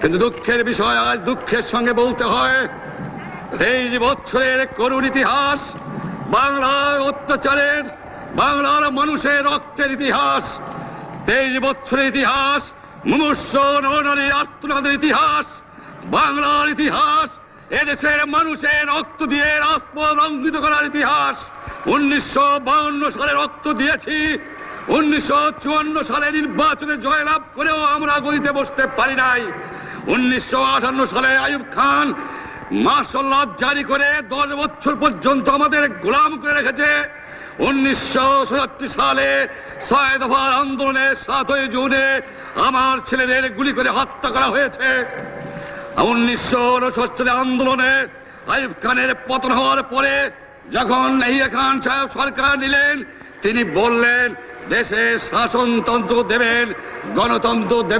কিন্তু দুঃখের বিষয়, আজ দুঃখের সঙ্গে বলতে হয় 23 বছরের করুণ ইতিহাস, বাংলার অত্যাচারের, বাংলার মানুষের রক্তের ইতিহাস, 23 বছরের ইতিহাস, মুমূর্ষ নরনারীর আর্তনাদের ইতিহাস, বাংলার ইতিহাস, এদেশের মানুষের রক্ত দিয়ে রাজপথ রঞ্জিত করার ইতিহাস। 1952 সালে রক্ত দিয়েছি, 1954 সালে নির্বাচনে জয়লাভ করেও আমরা গদিতে বসতে পারি নাই। 1958 সালে আইয়ুব খান মার্শাল ল জারি করে 10 বছর পর্যন্ত আমাদের গোলাম করে রেখেছে। 1967 সালে 6 দফার আন্দোলনে 7ই জুনে আমার ছেলেদের গুলি করে হত্যা করা হয়েছে। 1969 আন্দোলনে আইয়ুব খানের পতন হওয়ার পরে যখন ইয়াহিয়া খান সাহেব সরকার নিলেন, তিনি বললেন দেশে শাসনতন্ত্র দেবেন, গণতন্ত্র দেবেন।